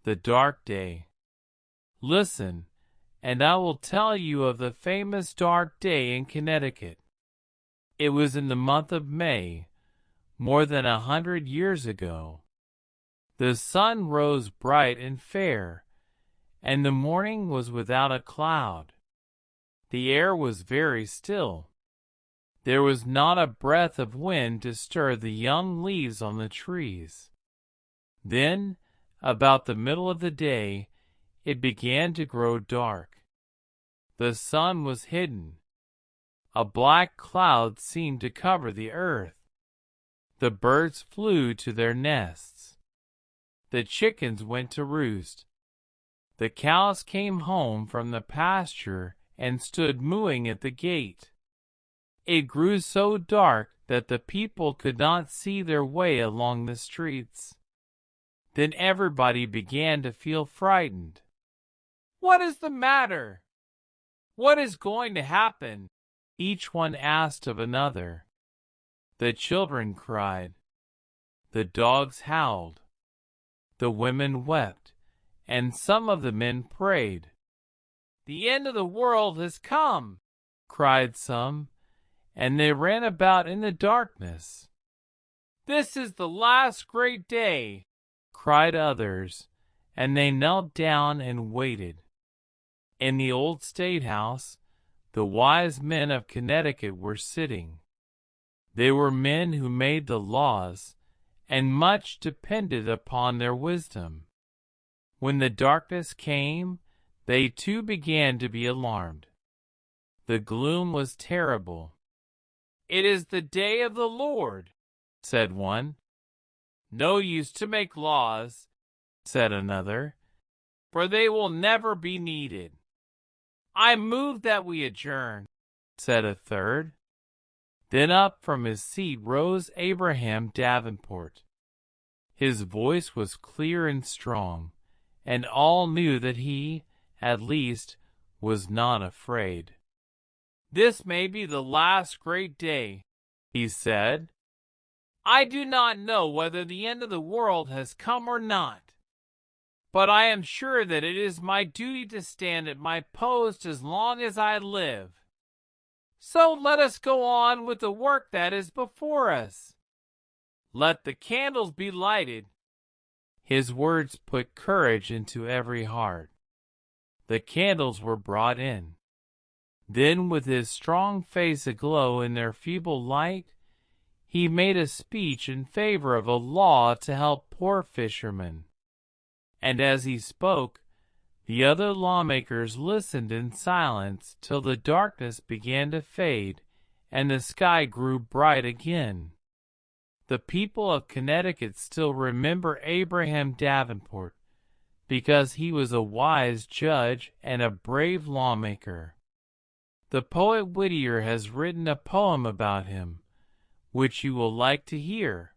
The dark day. Listen, and I will tell you of the famous dark day in Connecticut. It was in the month of May, more than 100 years ago. The sun rose bright and fair, and the morning was without a cloud. The air was very still. There was not a breath of wind to stir the young leaves on the trees. Then, about the middle of the day, it began to grow dark. The sun was hidden. A black cloud seemed to cover the earth. The birds flew to their nests. The chickens went to roost. The cows came home from the pasture and stood mooing at the gate. It grew so dark that the people could not see their way along the streets. Then everybody began to feel frightened. "What is the matter? What is going to happen?" each one asked of another. The children cried. The dogs howled. The women wept, and some of the men prayed. "The end of the world has come," cried some, and they ran about in the darkness. "This is the last great day," cried others, and they knelt down and waited. In the old State House, the wise men of Connecticut were sitting. They were men who made the laws, and much depended upon their wisdom. When the darkness came, they too began to be alarmed. The gloom was terrible. "It is the day of the Lord," said one. "No use to make laws," said another, "for they will never be needed." "I move that we adjourn," said a third. Then up from his seat rose Abraham Davenport. His voice was clear and strong, and all knew that he, at least, was not afraid. "This may be the last great day," he said. "I do not know whether the end of the world has come or not. But I am sure that it is my duty to stand at my post as long as I live. So let us go on with the work that is before us. Let the candles be lighted." His words put courage into every heart. The candles were brought in. Then, with his strong face aglow in their feeble light, he made a speech in favor of a law to help poor fishermen. And as he spoke, the other lawmakers listened in silence till the darkness began to fade and the sky grew bright again. The people of Connecticut still remember Abraham Davenport because he was a wise judge and a brave lawmaker. The poet Whittier has written a poem about him, which you will like to hear.